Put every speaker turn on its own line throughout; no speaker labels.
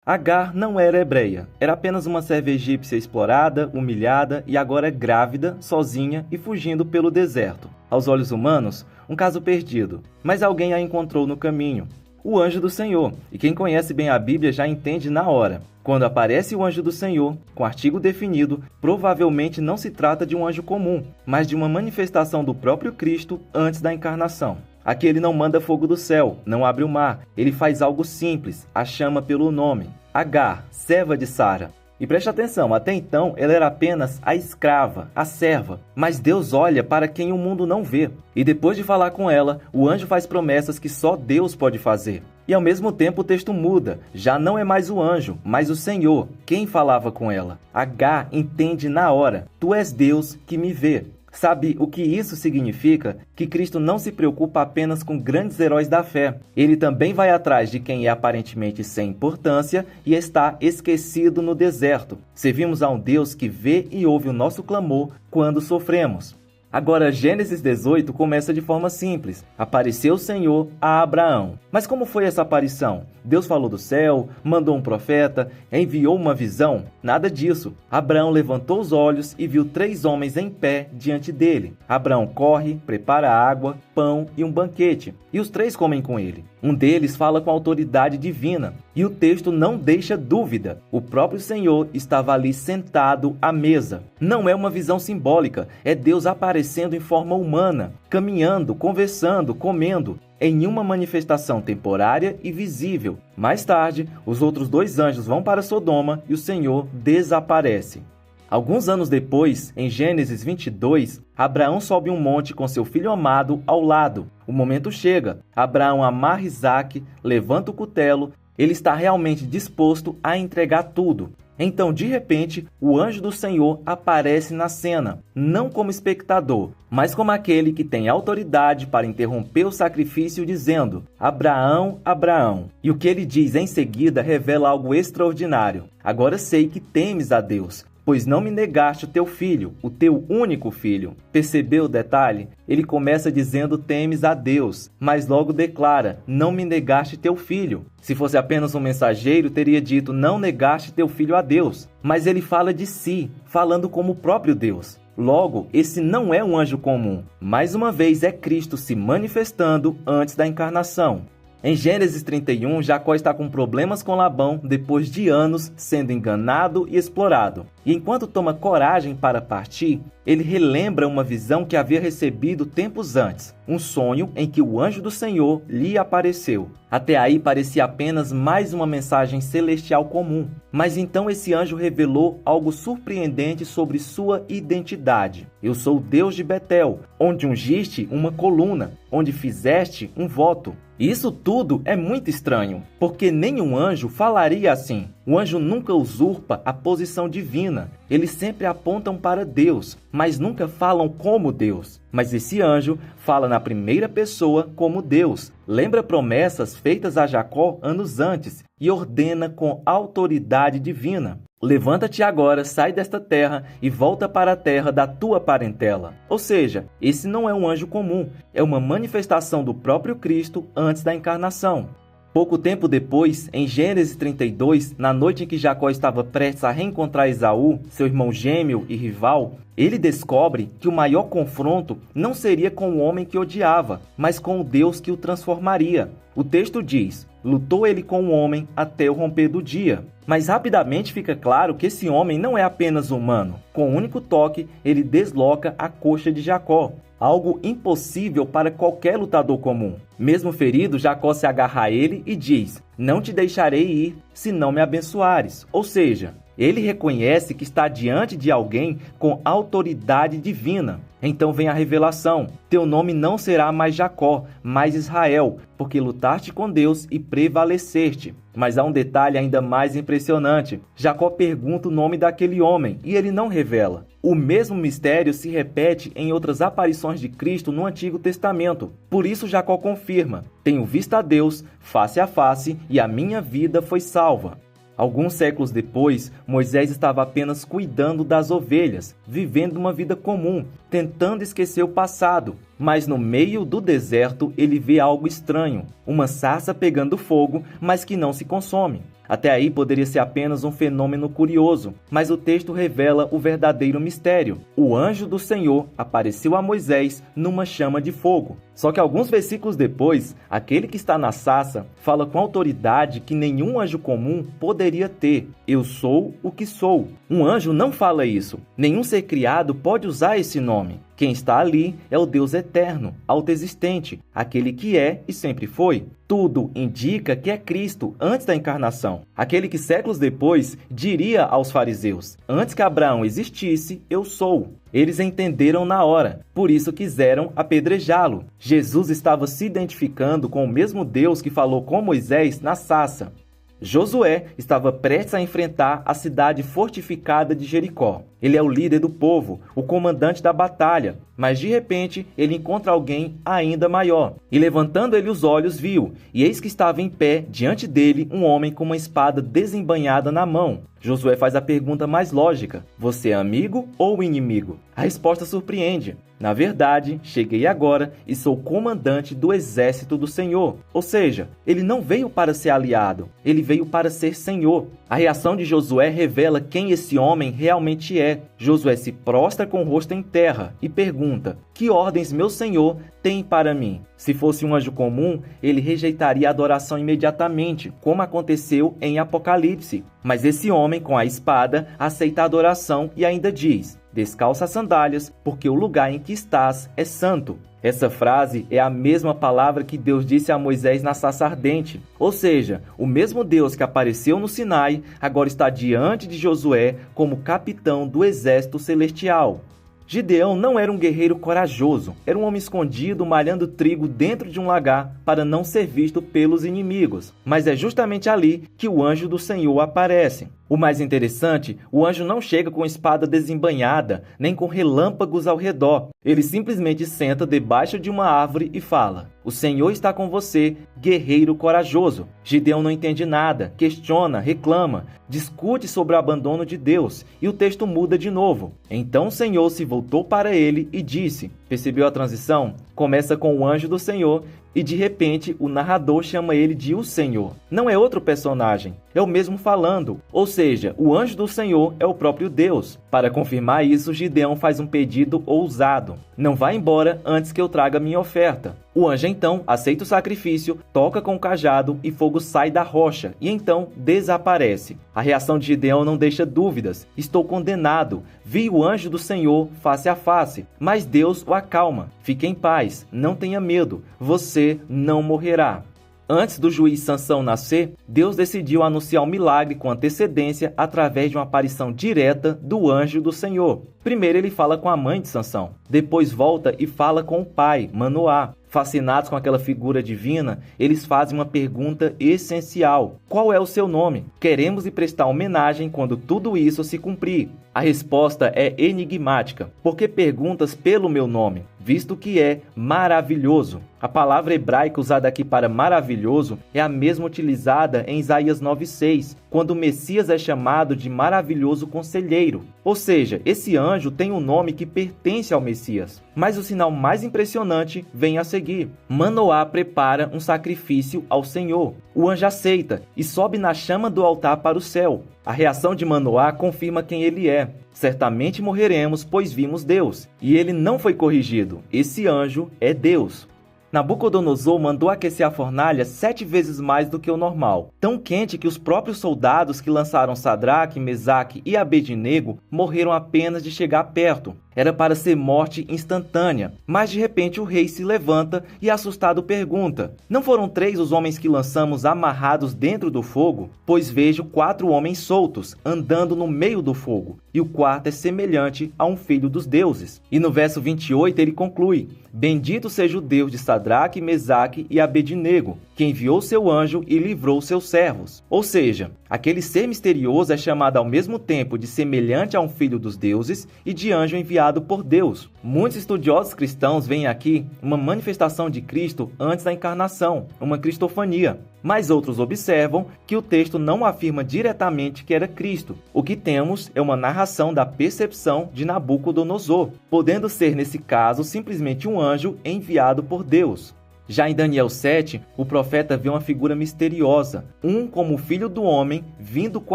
Agar não era hebreia, era apenas uma serva egípcia explorada, humilhada e agora grávida, sozinha e fugindo pelo deserto. Aos olhos humanos, um caso perdido, mas alguém a encontrou no caminho. O anjo do Senhor, e quem conhece bem a Bíblia já entende na hora. Quando aparece o anjo do Senhor, com artigo definido, provavelmente não se trata de um anjo comum, mas de uma manifestação do próprio Cristo antes da encarnação. Aqui ele não manda fogo do céu, não abre o mar, ele faz algo simples, a chama pelo nome. Agar, serva de Sara. E preste atenção, até então ela era apenas a escrava, a serva. Mas Deus olha para quem o mundo não vê. E depois de falar com ela, o anjo faz promessas que só Deus pode fazer. E ao mesmo tempo o texto muda, já não é mais o anjo, mas o Senhor, quem falava com ela. Agar entende na hora, tu és Deus que me vê. Sabe o que isso significa? Que Cristo não se preocupa apenas com grandes heróis da fé. Ele também vai atrás de quem é aparentemente sem importância e está esquecido no deserto. Servimos a um Deus que vê e ouve o nosso clamor quando sofremos. Agora, Gênesis 18 começa de forma simples. Apareceu o Senhor a Abraão. Mas como foi essa aparição? Deus falou do céu, mandou um profeta, enviou uma visão? Nada disso. Abraão levantou os olhos e viu 3 homens em pé diante dele. Abraão corre, prepara água, pão e um banquete. E os 3 comem com ele. Um deles fala com autoridade divina. E o texto não deixa dúvida. O próprio Senhor estava ali sentado à mesa. Não é uma visão simbólica, é Deus aparecendo em forma humana, caminhando, conversando, comendo, em uma manifestação temporária e visível. Mais tarde, os outros 2 anjos vão para Sodoma e o Senhor desaparece. Alguns anos depois, em Gênesis 22, Abraão sobe um monte com seu filho amado ao lado. O momento chega. Abraão amarra Isaque, levanta o cutelo. Ele está realmente disposto a entregar tudo. Então, de repente, o anjo do Senhor aparece na cena, não como espectador, mas como aquele que tem autoridade para interromper o sacrifício, dizendo: Abraão, Abraão. E o que ele diz em seguida revela algo extraordinário. Agora sei que temes a Deus, pois não me negaste o teu filho, o teu único filho. Percebeu o detalhe? Ele começa dizendo temes a Deus, mas logo declara, não me negaste teu filho. Se fosse apenas um mensageiro, teria dito, não negaste teu filho a Deus. Mas ele fala de si, falando como o próprio Deus. Logo, esse não é um anjo comum. Mais uma vez é Cristo se manifestando antes da encarnação. Em Gênesis 31, Jacó está com problemas com Labão depois de anos sendo enganado e explorado. E enquanto toma coragem para partir, ele relembra uma visão que havia recebido tempos antes, um sonho em que o anjo do Senhor lhe apareceu. Até aí parecia apenas mais uma mensagem celestial comum, mas então esse anjo revelou algo surpreendente sobre sua identidade. Eu sou o Deus de Betel, onde ungiste uma coluna, onde fizeste um voto. Isso tudo é muito estranho, porque nenhum anjo falaria assim. O anjo nunca usurpa a posição divina. Eles sempre apontam para Deus, mas nunca falam como Deus. Mas esse anjo fala na primeira pessoa como Deus. Lembra promessas feitas a Jacó anos antes e ordena com autoridade divina. Levanta-te agora, sai desta terra e volta para a terra da tua parentela. Ou seja, esse não é um anjo comum, é uma manifestação do próprio Cristo antes da encarnação. Pouco tempo depois, em Gênesis 32, na noite em que Jacó estava prestes a reencontrar Esaú, seu irmão gêmeo e rival, ele descobre que o maior confronto não seria com o homem que odiava, mas com o Deus que o transformaria. O texto diz, lutou ele com o homem até o romper do dia. Mas rapidamente fica claro que esse homem não é apenas humano. Com um único toque, ele desloca a coxa de Jacó. Algo impossível para qualquer lutador comum. Mesmo ferido, Jacó se agarra a ele e diz, não te deixarei ir, se não me abençoares. Ou seja, ele reconhece que está diante de alguém com autoridade divina. Então vem a revelação, teu nome não será mais Jacó, mas Israel, porque lutaste com Deus e prevaleceste. Mas há um detalhe ainda mais impressionante. Jacó pergunta o nome daquele homem e ele não revela. O mesmo mistério se repete em outras aparições de Cristo no Antigo Testamento. Por isso Jacó confirma, tenho visto a Deus face a face e a minha vida foi salva. Alguns séculos depois, Moisés estava apenas cuidando das ovelhas, vivendo uma vida comum, tentando esquecer o passado. Mas no meio do deserto, ele vê algo estranho, uma sarça pegando fogo, mas que não se consome. Até aí poderia ser apenas um fenômeno curioso, mas o texto revela o verdadeiro mistério. O anjo do Senhor apareceu a Moisés numa chama de fogo. Só que alguns versículos depois, aquele que está na sarça fala com autoridade que nenhum anjo comum poderia ter. Eu sou o que sou. Um anjo não fala isso. Nenhum ser criado pode usar esse nome. Quem está ali é o Deus eterno, autoexistente, aquele que é e sempre foi. Tudo indica que é Cristo antes da encarnação. Aquele que séculos depois diria aos fariseus: antes que Abraão existisse, eu sou. Eles entenderam na hora, por isso quiseram apedrejá-lo. Jesus estava se identificando com o mesmo Deus que falou com Moisés na sarça. Josué estava prestes a enfrentar a cidade fortificada de Jericó. Ele é o líder do povo, o comandante da batalha, mas de repente ele encontra alguém ainda maior. E levantando ele os olhos, viu, e eis que estava em pé diante dele um homem com uma espada desembainhada na mão. Josué faz a pergunta mais lógica: você é amigo ou inimigo? A resposta surpreende. Na verdade, cheguei agora e sou comandante do exército do Senhor. Ou seja, ele não veio para ser aliado, ele veio para ser Senhor. A reação de Josué revela quem esse homem realmente é. Josué se prostra com o rosto em terra e pergunta: que ordens meu Senhor tem para mim? Se fosse um anjo comum, ele rejeitaria a adoração imediatamente, como aconteceu em Apocalipse. Mas esse homem com a espada aceita a adoração e ainda diz: descalça as sandálias, porque o lugar em que estás é santo. Essa frase é a mesma palavra que Deus disse a Moisés na sarça ardente. Ou seja, o mesmo Deus que apareceu no Sinai agora está diante de Josué como capitão do exército celestial. Gideão não era um guerreiro corajoso, era um homem escondido malhando trigo dentro de um lagar para não ser visto pelos inimigos. Mas é justamente ali que o anjo do Senhor aparece. O mais interessante, o anjo não chega com espada desembainhada, nem com relâmpagos ao redor. Ele simplesmente senta debaixo de uma árvore e fala: o Senhor está com você, guerreiro corajoso. Gideão não entende nada, questiona, reclama, discute sobre o abandono de Deus, e o texto muda de novo. Então o Senhor se voltou para ele e disse: percebeu a transição? Começa com o anjo do Senhor e de repente o narrador chama ele de o Senhor. Não é outro personagem, é o mesmo falando, ou seja, o anjo do Senhor é o próprio Deus. Para confirmar isso, Gideão faz um pedido ousado: não vá embora antes que eu traga minha oferta. O anjo então aceita o sacrifício, toca com o cajado e fogo sai da rocha e então desaparece. A reação de Gideão não deixa dúvidas: estou condenado, vi o anjo do Senhor face a face. Mas Deus o acalma: fique em paz, não tenha medo, você não morrerá. Antes do juiz Sansão nascer, Deus decidiu anunciar um milagre com antecedência através de uma aparição direta do anjo do Senhor. Primeiro ele fala com a mãe de Sansão, depois volta e fala com o pai, Manoá. Fascinados com aquela figura divina, eles fazem uma pergunta essencial: qual é o seu nome? Queremos lhe prestar homenagem quando tudo isso se cumprir. A resposta é enigmática: por que perguntas pelo meu nome, visto que é maravilhoso? A palavra hebraica usada aqui para maravilhoso é a mesma utilizada em Isaías 9:6, quando o Messias é chamado de maravilhoso conselheiro. Ou seja, esse anjo tem um nome que pertence ao Messias. Mas o sinal mais impressionante vem a seguir. Manoá prepara um sacrifício ao Senhor. O anjo aceita e sobe na chama do altar para o céu. A reação de Manoá confirma quem ele é: certamente morreremos, pois vimos Deus. E ele não foi corrigido. Esse anjo é Deus. Nabucodonosor mandou aquecer a fornalha 7 vezes mais do que o normal, tão quente que os próprios soldados que lançaram Sadraque, Mesaque e Abednego morreram apenas de chegar perto. Era para ser morte instantânea, mas de repente o rei se levanta e assustado pergunta: não foram 3 os homens que lançamos amarrados dentro do fogo? Pois vejo 4 homens soltos, andando no meio do fogo, e o quarto é semelhante a um filho dos deuses. E no verso 28 ele conclui: bendito seja o Deus de Sadraque, Mesaque e Abednego, que enviou seu anjo e livrou seus servos. Ou seja, aquele ser misterioso é chamado ao mesmo tempo de semelhante a um filho dos deuses e de anjo enviado por Deus. Muitos estudiosos cristãos veem aqui uma manifestação de Cristo antes da encarnação, uma cristofania. Mas outros observam que o texto não afirma diretamente que era Cristo. O que temos é uma narração da percepção de Nabucodonosor, podendo ser nesse caso simplesmente um anjo enviado por Deus. Já em Daniel 7, o profeta vê uma figura misteriosa, como o filho do homem, vindo com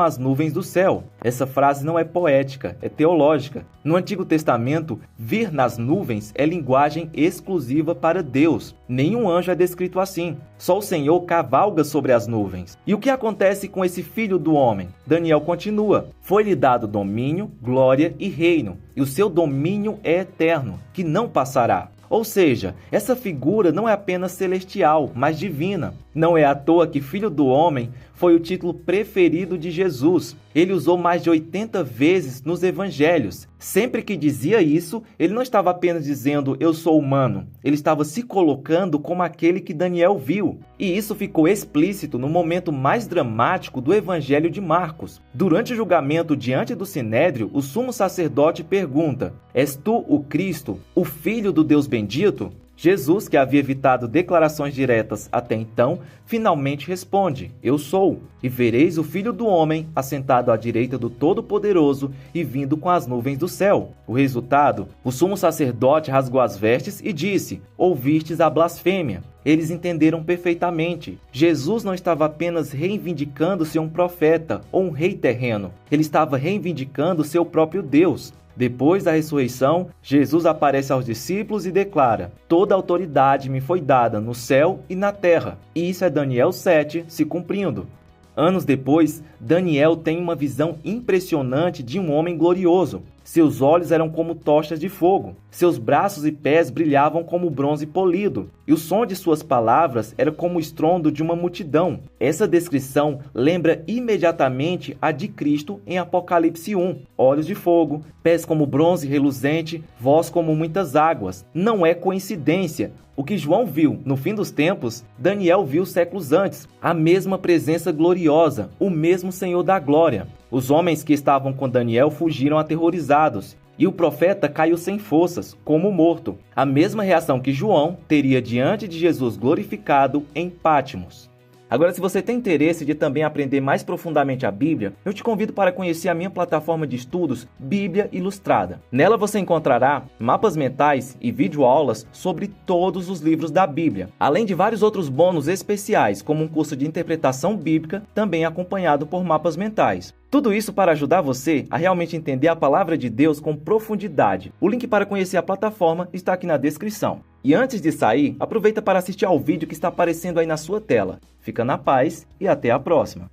as nuvens do céu. Essa frase não é poética, é teológica. No Antigo Testamento, vir nas nuvens é linguagem exclusiva para Deus. Nenhum anjo é descrito assim. Só o Senhor cavalga sobre as nuvens. E o que acontece com esse filho do homem? Daniel continua. Foi-lhe dado domínio, glória e reino, e o seu domínio é eterno, que não passará. Ou seja, essa figura não é apenas celestial, mas divina. Não é à toa que Filho do Homem foi o título preferido de Jesus. Ele usou mais de 80 vezes nos evangelhos. Sempre que dizia isso, ele não estava apenas dizendo eu sou humano. Ele estava se colocando como aquele que Daniel viu. E isso ficou explícito no momento mais dramático do evangelho de Marcos. Durante o julgamento diante do Sinédrio, o sumo sacerdote pergunta: És tu o Cristo, o Filho do Deus bendito? Jesus, que havia evitado declarações diretas até então, finalmente responde: Eu sou, e vereis o Filho do Homem assentado à direita do Todo-Poderoso e vindo com as nuvens do céu. O resultado? O sumo sacerdote rasgou as vestes e disse: Ouvistes a blasfêmia. Eles entenderam perfeitamente. Jesus não estava apenas reivindicando ser um profeta ou um rei terreno. Ele estava reivindicando seu próprio Deus. Depois da ressurreição, Jesus aparece aos discípulos e declara: Toda autoridade me foi dada no céu e na terra. E isso é Daniel 7 se cumprindo. Anos depois, Daniel tem uma visão impressionante de um homem glorioso. Seus olhos eram como tochas de fogo, seus braços e pés brilhavam como bronze polido, e o som de suas palavras era como o estrondo de uma multidão. Essa descrição lembra imediatamente a de Cristo em Apocalipse 1. Olhos de fogo, pés como bronze reluzente, voz como muitas águas. Não é coincidência. O que João viu no fim dos tempos, Daniel viu séculos antes. A mesma presença gloriosa, o mesmo Senhor da glória. Os homens que estavam com Daniel fugiram aterrorizados, e o profeta caiu sem forças, como morto. A mesma reação que João teria diante de Jesus glorificado em Pátimos. Agora, se você tem interesse de também aprender mais profundamente a Bíblia, eu te convido para conhecer a minha plataforma de estudos Bíblia Ilustrada. Nela você encontrará mapas mentais e videoaulas sobre todos os livros da Bíblia, além de vários outros bônus especiais, como um curso de interpretação bíblica, também acompanhado por mapas mentais. Tudo isso para ajudar você a realmente entender a palavra de Deus com profundidade. O link para conhecer a plataforma está aqui na descrição. E antes de sair, aproveita para assistir ao vídeo que está aparecendo aí na sua tela. Fica na paz e até a próxima.